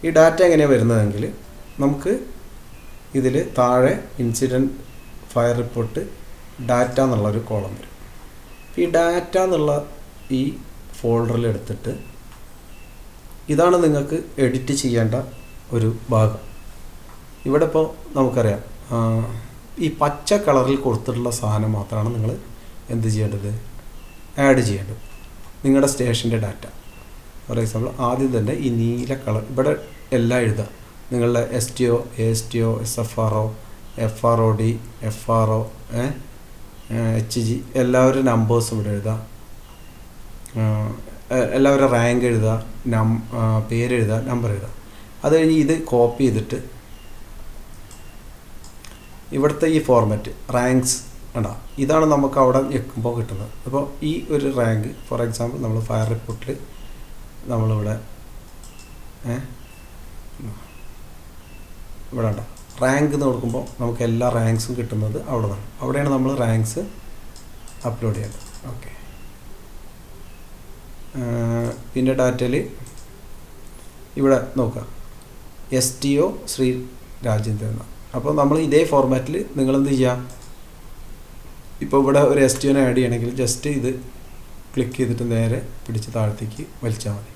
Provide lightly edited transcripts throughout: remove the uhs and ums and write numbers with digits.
ഈ ഡാറ്റ എങ്ങനെയാണ് വരുന്നതെങ്കിൽ നമുക്ക് ഇതിൽ താഴെ ഇൻസിഡൻറ്റ് ഫയർ റിപ്പോർട്ട് ഡാറ്റ എന്നുള്ളൊരു കോളം വരും. ഈ ഡാറ്റ എന്നുള്ള ഈ ഫോൾഡറിൽ എടുത്തിട്ട് ഇതാണ് നിങ്ങൾക്ക് എഡിറ്റ് ചെയ്യേണ്ട ഒരു ഭാഗം. ഇവിടെ ഇപ്പോൾ നമുക്കറിയാം ഈ പച്ച കളറിൽ കൊടുത്തിട്ടുള്ള സാധനം മാത്രമാണ് നിങ്ങൾ എന്ത് ചെയ്യേണ്ടത്, ആഡ് ചെയ്യേണ്ടത്, നിങ്ങളുടെ സ്റ്റേഷൻ്റെ ഡാറ്റ. ഫോർ എക്സാമ്പിൾ ആദ്യം തന്നെ ഈ നീല കളർ ഇവിടെ എല്ലാം എഴുതുക. നിങ്ങളുടെ STO, ASTO, SFRO, FROD, FRO, HG എല്ലാവരും നമ്പേഴ്സും ഇവിടെ എഴുതുക. എല്ലാവരും റാങ്ക് എഴുതുക, പേരെഴുതുക, നമ്പർ എഴുതുക. അത് കഴിഞ്ഞ് ഇത് കോപ്പി ചെയ്തിട്ട് ഇവിടുത്തെ ഈ ഫോർമാറ്റ് റാങ്ക്സ് ഉണ്ടാ, ഇതാണ് നമുക്ക് അവിടെ ഞെക്കുമ്പോൾ കിട്ടുന്നത്. അപ്പോൾ ഈ ഒരു റാങ്ക് ഫോർ എക്സാമ്പിൾ നമ്മൾ ഫയർ റിപ്പോർട്ടിൽ നമ്മളിവിടെ ഇവിടെ ഉണ്ടോ റാങ്ക് എന്ന് കൊടുക്കുമ്പോൾ നമുക്ക് എല്ലാ റാങ്ക്സും കിട്ടുന്നത് അവിടെ നിന്നാണ്. അവിടെയാണ് നമ്മൾ റാങ്ക്സ് അപ്ലോഡ് ചെയ്യേണ്ടത്. ഓക്കെ. പിന്നെ ഡാറ്റയിൽ ഇവിടെ നോക്കുക STO ശ്രീ രാജേന്ദ്രൻ. അപ്പോൾ നമ്മൾ ഇതേ ഫോർമാറ്റിൽ നിങ്ങളെന്ത് ചെയ്യുക, ഇപ്പോൾ ഇവിടെ ഒരു STOനെ ആഡ് ചെയ്യണമെങ്കിൽ ജസ്റ്റ് ഇത് ക്ലിക്ക് ചെയ്തിട്ട് നേരെ പിടിച്ച് താഴത്തേക്ക് വലിച്ചാൽ മതി.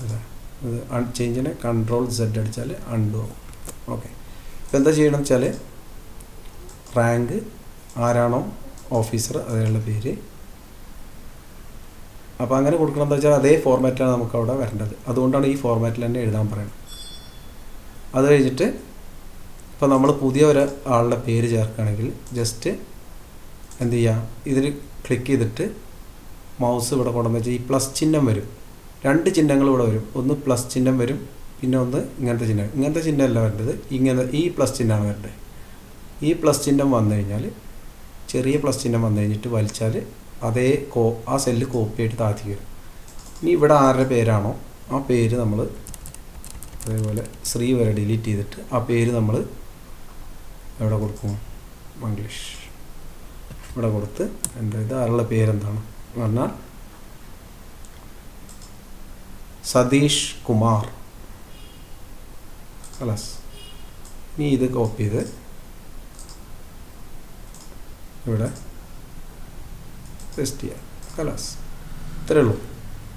അല്ലേ, ഇത് ചേഞ്ചിനെ Ctrl+Z അടിച്ചാൽ അൺഡു ആവും. ഓക്കെ. ഇപ്പോൾ എന്താ ചെയ്യണം വെച്ചാൽ റാങ്ക് ആരാണോ ഓഫീസർ അതിനുള്ള പേര്, അപ്പോൾ അങ്ങനെ കൊടുക്കണം. എന്താ വെച്ചാൽ അതേ ഫോർമാറ്റിലാണ് നമുക്ക് അവിടെ വരേണ്ടത്. അതുകൊണ്ടാണ് ഈ ഫോർമാറ്റിൽ തന്നെ എഴുതാൻ പറയുന്നത്. അത് കഴിഞ്ഞിട്ട് ഇപ്പോൾ നമ്മൾ പുതിയ ഒരാളുടെ പേര് ചേർക്കുകയാണെങ്കിൽ ജസ്റ്റ് എന്ത് ചെയ്യുക, ഇതിൽ ക്ലിക്ക് ചെയ്തിട്ട് മൗസ് ഇവിടെ കൊണ്ടുവന്ന് വെച്ചാൽ ഈ പ്ലസ് ചിഹ്നം വരും. 2 ചിഹ്നങ്ങൾ ഇവിടെ വരും. ഒന്ന് പ്ലസ് ചിഹ്നം വരും, പിന്നെ ഒന്ന് ഇങ്ങനത്തെ ചിഹ്നം. ഇങ്ങനത്തെ ചിഹ്നമല്ല വരേണ്ടത്, ഈ പ്ലസ് ചിഹ്നമാണ് വരേണ്ടത്. ഈ പ്ലസ് ചിഹ്നം വന്നു കഴിഞ്ഞാൽ, ചെറിയ പ്ലസ് ചിഹ്നം വന്നു കഴിഞ്ഞിട്ട് വലിച്ചാൽ അതേ ആ സെല്ല് കോപ്പി ആയിട്ട് താഴ്ത്തി വരും. ഇനി ഇവിടെ ആരുടെ പേരാണോ ആ പേര് നമ്മൾ അതേപോലെ ശ്രീ വരെ ഡിലീറ്റ് ചെയ്തിട്ട് ആ പേര് നമ്മൾ എവിടെ കൊടുക്കും, മംഗ്ലീഷ് ഇവിടെ കൊടുത്ത് എൻ്റെ ഇത് ആളുടെ പേരെന്താണ് എന്ന് പറഞ്ഞാൽ സതീഷ് കുമാർ കലാസ്. ഇനി ഇത് കോപ്പി ചെയ്ത് ഇവിടെ പേസ്റ്റ് ചെയ്യാം. കലാസ്. ഇത്രയേ ഉള്ളൂ.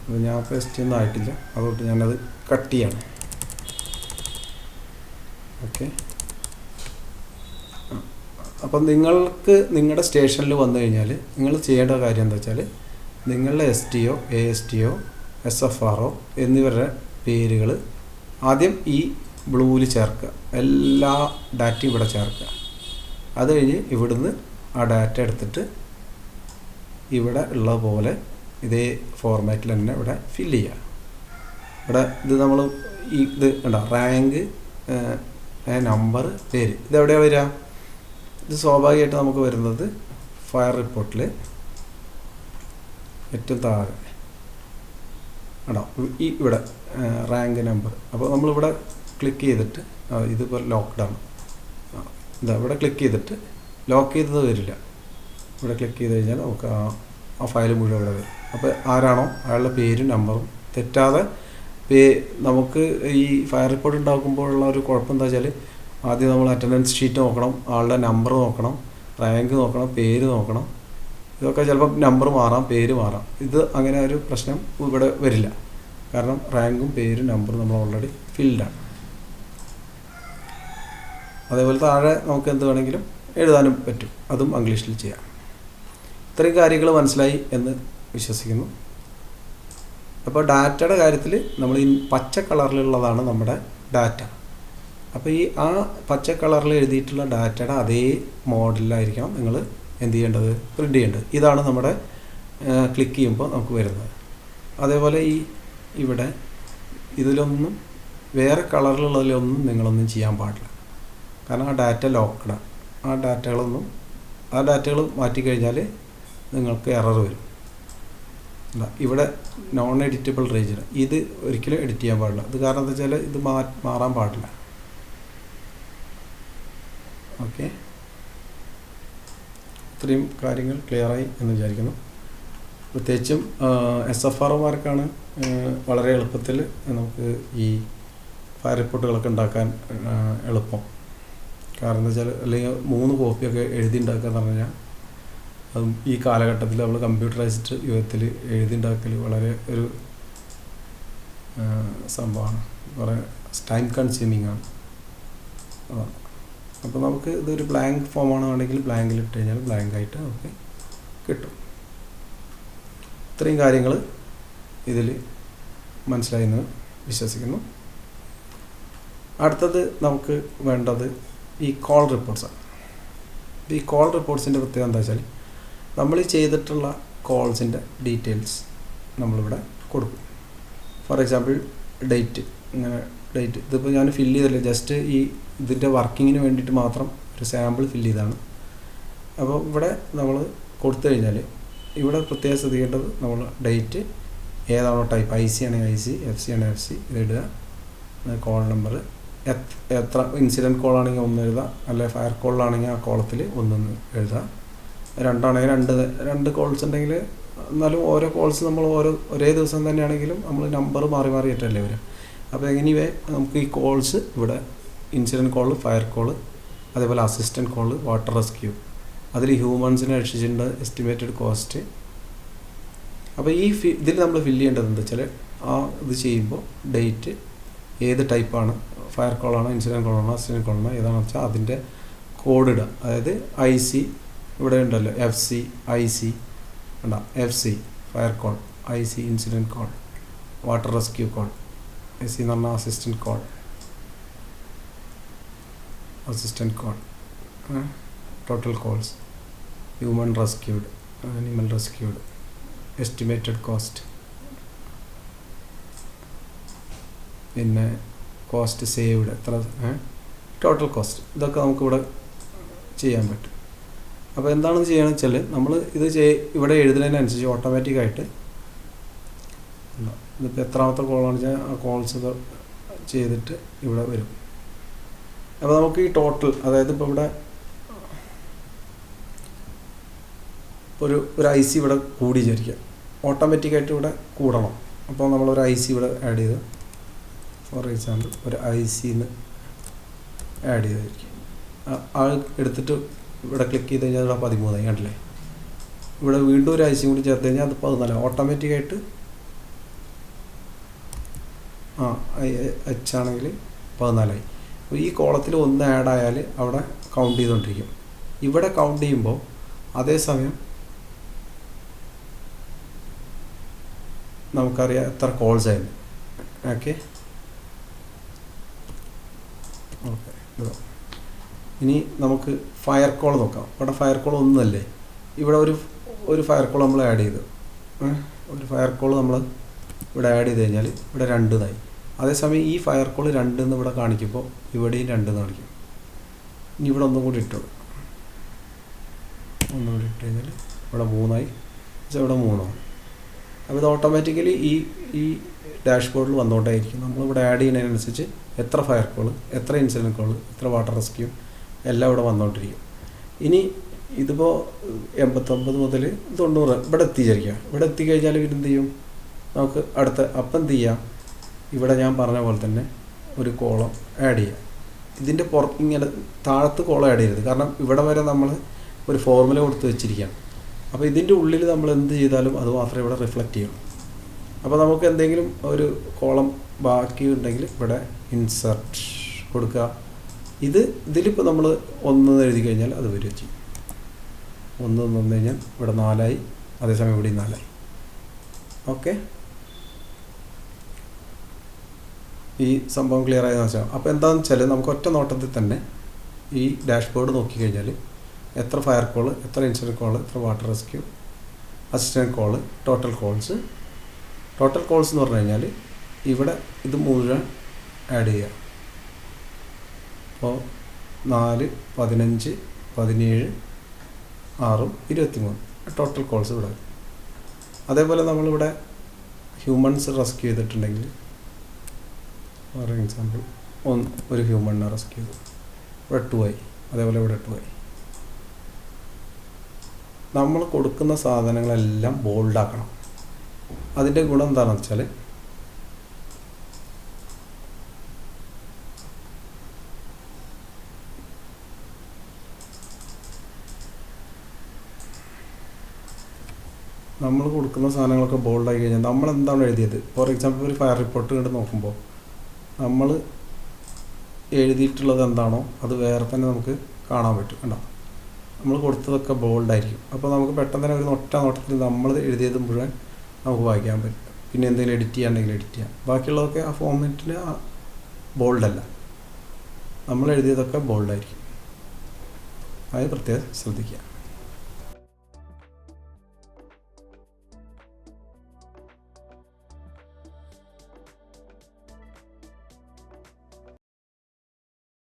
അപ്പോൾ ഞാൻ പേസ്റ്റ് ചെയ്യുന്ന ആയിട്ടില്ല, അതുകൊണ്ട് ഞാനത് കട്ട് ചെയ്യണം. ഓക്കെ. അപ്പം നിങ്ങൾക്ക് നിങ്ങളുടെ സ്റ്റേഷനിൽ വന്നു കഴിഞ്ഞാൽ നിങ്ങൾ ചെയ്യേണ്ട കാര്യം എന്താ വെച്ചാൽ നിങ്ങളുടെ STO, ASTO, SFRO എന്നിവരുടെ പേരുകൾ ആദ്യം ഈ ബ്ലൂവിൽ ചേർക്കുക. എല്ലാ ഡാറ്റയും ഇവിടെ ചേർക്കുക. അത് കഴിഞ്ഞ് ഇവിടുന്ന് ആ ഡാറ്റ എടുത്തിട്ട് ഇവിടെ ഉള്ള പോലെ ഇതേ ഫോർമാറ്റിൽ തന്നെ ഇവിടെ ഫില്ല് ചെയ്യുക. ഇവിടെ ഇത് നമ്മൾ ഈ ഇത് ഉണ്ടോ റാങ്ക്, നമ്പർ, പേര്, ഇതെവിടെയാണ് വരിക? ഇത് സ്വാഭാവികമായിട്ട് നമുക്ക് വരുന്നത് ഫയർ റിപ്പോർട്ടിൽ ഏറ്റവും താഴെ ഉണ്ടോ ഈ ഇവിടെ റാങ്ക് നമ്പർ. അപ്പോൾ നമ്മളിവിടെ ക്ലിക്ക് ചെയ്തിട്ട് ഇതിപ്പോൾ ലോക്ക്ഡാണ്. ഇതാ ഇവിടെ ക്ലിക്ക് ചെയ്തിട്ട് ലോക്ക് ചെയ്തത് വരില്ല. ഇവിടെ ക്ലിക്ക് ചെയ്ത് കഴിഞ്ഞാൽ നമുക്ക് ആ ഫയൽ മുഴുവൻ ഇവിടെ വരും. അപ്പോൾ ആരാണോ അയാളുടെ പേരും നമ്പറും തെറ്റാതെ നമുക്ക് ഈ ഫയർ റിപ്പോർട്ട് ഉണ്ടാക്കുമ്പോഴുള്ള ഒരു കുഴപ്പം എന്താ വെച്ചാൽ ആദ്യം നമ്മൾ അറ്റൻഡൻസ് ഷീറ്റ് നോക്കണം, ആളുടെ നമ്പർ നോക്കണം, റാങ്ക് നോക്കണം, പേര് നോക്കണം. ഇതൊക്കെ ചിലപ്പോൾ നമ്പർ മാറാം, പേര് മാറാം. ഇത് അങ്ങനെ ഒരു പ്രശ്നം ഇവിടെ വരില്ല. കാരണം റാങ്കും പേരും നമ്പറും നമ്മൾ ഓൾറെഡി ഫിൽഡാണ്. അതേപോലെ താഴെ നമുക്ക് എന്ത് വേണമെങ്കിലും എഴുതാനും പറ്റും. അതും ഇംഗ്ലീഷിൽ ചെയ്യാം. ഇത്രയും കാര്യങ്ങൾ മനസ്സിലായി എന്ന് വിശ്വസിക്കുന്നു. അപ്പോൾ ഡാറ്റയുടെ കാര്യത്തിൽ നമ്മൾ ഈ പച്ച കളറിലുള്ളതാണ് നമ്മുടെ ഡാറ്റ. അപ്പോൾ ഈ ആ പച്ച കളറിൽ എഴുതിയിട്ടുള്ള ഡാറ്റയുടെ അതേ മോഡലിലായിരിക്കണം നിങ്ങൾ എന്ത് ചെയ്യേണ്ടത്, പ്രിൻ്റ് ചെയ്യേണ്ടത്. ഇതാണ് നമ്മുടെ ക്ലിക്ക് ചെയ്യുമ്പോൾ നമുക്ക് വരുന്നത്. അതേപോലെ ഈ ഇവിടെ ഇതിലൊന്നും വേറെ കളറിലുള്ളതിലൊന്നും നിങ്ങളൊന്നും ചെയ്യാൻ പാടില്ല. കാരണം ആ ഡാറ്റ ലോക്ക്ഡാണ്. ആ ഡാറ്റകൾ മാറ്റിക്കഴിഞ്ഞാൽ നിങ്ങൾക്ക് എറർ വരും. ഇവിടെ നോൺ എഡിറ്റബിൾ റീജിയൻ, ഇത് ഒരിക്കലും എഡിറ്റ് ചെയ്യാൻ പാടില്ല. ഇത് കാരണം എന്താ വെച്ചാൽ ഇത് മാറാൻ പാടില്ല. ഓക്കെ, ഇത്രയും കാര്യങ്ങൾ ക്ലിയറായി എന്ന് വിചാരിക്കുന്നു. പ്രത്യേകിച്ചും SFRമാർക്കാണ് വളരെ എളുപ്പത്തിൽ നമുക്ക് ഈ ഫയർ റിപ്പോർട്ടുകളൊക്കെ ഉണ്ടാക്കാൻ എളുപ്പം. കാരണം എന്താ വെച്ചാൽ അല്ലെങ്കിൽ 3 കോപ്പിയൊക്കെ എഴുതി ഉണ്ടാക്കുക എന്ന് പറഞ്ഞു കഴിഞ്ഞാൽ അതും ഈ കാലഘട്ടത്തിൽ നമ്മൾ കമ്പ്യൂട്ടറൈസ്ഡ് യുഗത്തിൽ എഴുതി ഉണ്ടാക്കൽ വളരെ ഒരു സംഭവമാണ്, കുറേ ടൈം കൺസ്യൂമിങ് ആണ്. അപ്പോൾ നമുക്ക് ഇതൊരു ബ്ലാങ്ക് ഫോമാണ് ആണെങ്കിൽ ബ്ലാങ്കിൽ ഇട്ട് കഴിഞ്ഞാൽ ബ്ലാങ്കായിട്ട് നമുക്ക് കിട്ടും. ഇത്രയും കാര്യങ്ങൾ ഇതിൽ മനസ്സിലായെന്ന് വിശ്വസിക്കുന്നു. അടുത്തത് നമുക്ക് വേണ്ടത് ഈ കോൾ റിപ്പോർട്ട്സാണ്. ഈ കോൾ റിപ്പോർട്ട്സിൻ്റെ പ്രത്യേകത എന്താ വെച്ചാൽ നമ്മൾ ചെയ്തിട്ടുള്ള കോൾസിൻ്റെ ഡീറ്റെയിൽസ് നമ്മളിവിടെ കൊടുക്കും. ഫോർ എക്സാമ്പിൾ ഡേറ്റ്, ഇങ്ങനെ ഡേറ്റ് ഇതിപ്പോൾ ഞാൻ ഫില്ല് ചെയ്തില്ല, ജസ്റ്റ് ഈ ഇതിൻ്റെ വർക്കിങ്ങിന് വേണ്ടിയിട്ട് മാത്രം ഒരു സാമ്പിൾ ഫില്ല് ചെയ്താണ്. അപ്പോൾ ഇവിടെ നമ്മൾ കൊടുത്തു കഴിഞ്ഞാൽ ഇവിടെ പ്രത്യേകം ശ്രദ്ധിക്കേണ്ടത് നമ്മൾ ഡേറ്റ് ഏതാണോ ടൈപ്പ്, IC ആണെങ്കിൽ IC, FC ആണെങ്കിൽ FC ഇതിടുക. കോൾ നമ്പർ എത്ര ഇൻസിഡൻറ്റ് കോളാണെങ്കിൽ 1 എഴുതുക, അല്ലെങ്കിൽ ഫയർ കോളിലാണെങ്കിൽ ആ കോളത്തിൽ 1 എഴുതുക. 2 ആണെങ്കിൽ 2 കോൾസ് ഉണ്ടെങ്കിൽ എന്നാലും ഓരോ കോൾസ് നമ്മൾ ഒരേ ദിവസം തന്നെയാണെങ്കിലും നമ്മൾ നമ്പർ മാറി മാറിയിട്ടല്ലേ വരും. അപ്പോൾ എനിവേ നമുക്ക് ഈ കോൾസ് ഇവിടെ ഇൻസിഡൻറ്റ് കോള്, ഫയർ കോള്, അതേപോലെ അസിസ്റ്റൻറ്റ് കോള്, വാട്ടർ റെസ്ക്യൂ, അതിൽ ഹ്യൂമൻസിനെ രക്ഷിച്ചിട്ടുണ്ട്, എസ്റ്റിമേറ്റഡ് കോസ്റ്റ്. അപ്പോൾ ഈ ഇതിൽ നമ്മൾ ഫില്ല് ചെയ്യേണ്ടത് എന്താ വെച്ചാൽ ആ ഇത് ചെയ്യുമ്പോൾ ഡേറ്റ് ഏത് ടൈപ്പാണ്, ഫയർ കോളാണോ, ഇൻസിഡൻറ്റ് കോളാണോ, അസിസ്റ്റൻറ്റ് കോളാണോ ഏതാണെന്ന് വെച്ചാൽ അതിൻ്റെ കോഡ് ഇടുക. അതായത് IC ഇവിടെ ഉണ്ടല്ലോ, FC, IC ഉണ്ടോ, FC fire call, IC incident call, water rescue call, SC എന്ന് പറഞ്ഞാൽ assistant call, total calls, human rescued, animal rescued, estimated cost, പിന്നെ കോസ്റ്റ് സേവ്ഡ് എത്ര, ടോട്ടൽ കോസ്റ്റ്, ഇതൊക്കെ നമുക്കിവിടെ ചെയ്യാൻ പറ്റും. അപ്പോൾ എന്താണെന്ന് ചെയ്യുകയെന്ന് വെച്ചാൽ നമ്മൾ ഇത് ഇവിടെ എഴുതുന്നതിനനുസരിച്ച് ഓട്ടോമാറ്റിക്കായിട്ട് ഇതിപ്പോൾ എത്രാമത്തെ കോളാണെന്ന് വെച്ചാൽ ആ കോൾസ് ചെയ്തിട്ട് ഇവിടെ വരും. അപ്പോൾ നമുക്ക് ഈ ടോട്ടൽ, അതായത് ഇപ്പോൾ ഇവിടെ ഒരു IC ഇവിടെ കൂടി വിചാരിക്കുക, ഓട്ടോമാറ്റിക്കായിട്ട് ഇവിടെ കൂടണം. അപ്പോൾ നമ്മളൊരു IC ഇവിടെ ആഡ് ചെയ്ത്, ഫോർ എക്സാമ്പിൾ ഒരു ICന്ന് ആഡ് ചെയ്തായിരിക്കും, ആ എടുത്തിട്ട് ഇവിടെ ക്ലിക്ക് ചെയ്ത് കഴിഞ്ഞാൽ അത് 13 കണ്ടില്ലേ. ഇവിടെ വീണ്ടും ഒരു IC കൂടി ചേർത്ത് കഴിഞ്ഞാൽ അത് 14 ഓട്ടോമാറ്റിക്കായിട്ട്. H ആണെങ്കിൽ 14. അപ്പോൾ ഈ കോളത്തിൽ 1 ആഡ് ആയാൽ അവിടെ കൗണ്ട് ചെയ്തുകൊണ്ടിരിക്കും. ഇവിടെ കൗണ്ട് ചെയ്യുമ്പോൾ അതേസമയം നമുക്കറിയാം എത്ര കോൾസ് ആയിരുന്നു. ഓക്കെ, ഇനി നമുക്ക് ഫയർ കോൾ നോക്കാം. ഇവിടെ ഫയർ കോൾ 1 അല്ലേ, ഇവിടെ ഒരു ഫയർ കോൾ നമ്മൾ ആഡ് ചെയ്തു. ഒരു ഫയർ കോൾ നമ്മൾ ഇവിടെ ആഡ് ചെയ്ത് കഴിഞ്ഞാൽ ഇവിടെ 2 ആയി. അതേസമയം ഈ ഫയർ കോൾ 2 എന്ന് ഇവിടെ കാണിക്കുമ്പോൾ ഇവിടെയും 2 കാണിക്കും. ഇനി ഇവിടെ ഒന്നും കൂടി ഇട്ടു കഴിഞ്ഞാൽ ഇവിടെ 3 ആയി, ഇവിടെ 3 ആവും. അപ്പോൾ ഇത് ഓട്ടോമാറ്റിക്കലി ഈ ഡാഷ്ബോർഡിൽ വന്നുകൊണ്ടേയിരിക്കും. നമ്മളിവിടെ ആഡ് ചെയ്യുന്നതിനനുസരിച്ച് എത്ര ഫയർ കോൾ, എത്ര ഇൻസിഡൻറ്റ് കോൾ, എത്ര വാട്ടർ റെസ്ക്യൂ എല്ലാം ഇവിടെ വന്നുകൊണ്ടിരിക്കും. ഇനി ഇതിപ്പോൾ 89 മുതൽ 90 ഇവിടെ എത്തിച്ചിരിക്കുക. ഇവിടെ എത്തിക്കഴിഞ്ഞാൽ ഇവരെന്ത് ചെയ്യും, നമുക്ക് അടുത്ത അപ്പം എന്ത് ചെയ്യാം, ഇവിടെ ഞാൻ പറഞ്ഞ പോലെ തന്നെ ഒരു കോളം ആഡ് ചെയ്യാം. ഇതിൻ്റെ ഇങ്ങനെ താഴത്ത് കോളം ആഡ് ചെയ്യരുത്, കാരണം ഇവിടെ വരെ നമ്മൾ ഒരു ഫോർമുല കൊടുത്ത് വെച്ചിരിക്കുകയാണ്. അപ്പോൾ ഇതിൻ്റെ ഉള്ളിൽ നമ്മൾ എന്ത് ചെയ്താലും അത് മാത്രമേ ഇവിടെ റിഫ്ലക്റ്റ് ചെയ്യൂ. അപ്പോൾ നമുക്ക് എന്തെങ്കിലും ഒരു കോളം ബാക്കി ഉണ്ടെങ്കിൽ ഇവിടെ ഇൻസർട്ട് കൊടുക്കുക. ഇതിലിപ്പോൾ നമ്മൾ 1 എഴുതി കഴിഞ്ഞാൽ അത് വരിക ചെയ്യും. 1 വന്നു കഴിഞ്ഞാൽ ഇവിടെ 4 ആയി, അതേസമയം ഇവിടെ 4 ആയി. ഓക്കെ, ഈ സംഭവം ക്ലിയർ ആയെന്ന് വെച്ചാൽ. അപ്പോൾ എന്താണെന്ന് വെച്ചാൽ നമുക്ക് ഒറ്റ നോട്ടത്തിൽ തന്നെ ഈ ഡാഷ്ബോർഡ് നോക്കിക്കഴിഞ്ഞാൽ എത്ര ഫയർ കോൾ, എത്ര ഇൻസിഡൻറ്റ് കോൾ, എത്ര water rescue, assistant call, total calls എന്ന് പറഞ്ഞു കഴിഞ്ഞാൽ ഇവിടെ ഇത് മുഴുവൻ ആഡ് ചെയ്യുക. അപ്പോൾ 4, 15, 17, 6, 23 ടോട്ടൽ കോൾസ് ഇവിടെ. അതേപോലെ നമ്മളിവിടെ ഹ്യൂമൻസ് റെസ്ക്യൂ ചെയ്തിട്ടുണ്ടെങ്കിൽ, ഫോർ എക്സാമ്പിൾ ഒരു ഹ്യൂമണിനെ റെസ്ക്യൂ ചെയ്തു, ഇവിടെ 2 ആയി, അതേപോലെ ഇവിടെ 2 ആയി. നമ്മൾ കൊടുക്കുന്ന സാധനങ്ങളെല്ലാം ബോൾഡാക്കണം. അതിൻ്റെ ഗുണം എന്താണെന്ന് വെച്ചാൽ നമ്മൾ കൊടുക്കുന്ന സാധനങ്ങളൊക്കെ ബോൾഡായി കഴിഞ്ഞാൽ നമ്മൾ എന്താണ് എഴുതിയത്, ഫോർ എക്സാമ്പിൾ ഒരു ഫയർ റിപ്പോർട്ട് കണ്ട് നോക്കുമ്പോൾ നമ്മൾ എഴുതിയിട്ടുള്ളത് എന്താണോ അത് വേറെ തന്നെ നമുക്ക് കാണാൻ പറ്റും. കണ്ടോ, നമ്മൾ കൊടുത്തതൊക്കെ ബോൾഡായിരിക്കും. അപ്പോൾ നമുക്ക് പെട്ടെന്ന് തന്നെ ഒരു ഒറ്റ നോട്ടത്തിൽ നമ്മൾ എഴുതിയത് മുഴുവൻ നമുക്ക് വായിക്കാൻ പറ്റും. പിന്നെ എന്തെങ്കിലും എഡിറ്റ് ചെയ്യാണ്ടെങ്കിൽ എഡിറ്റ് ചെയ്യാം. ബാക്കിയുള്ളതൊക്കെ ആ ഫോർമാറ്റിൽ ബോൾഡല്ല, നമ്മൾ എഴുതിയതൊക്കെ ബോൾഡായിരിക്കും. അത് പ്രത്യേകം ശ്രദ്ധിക്കുക.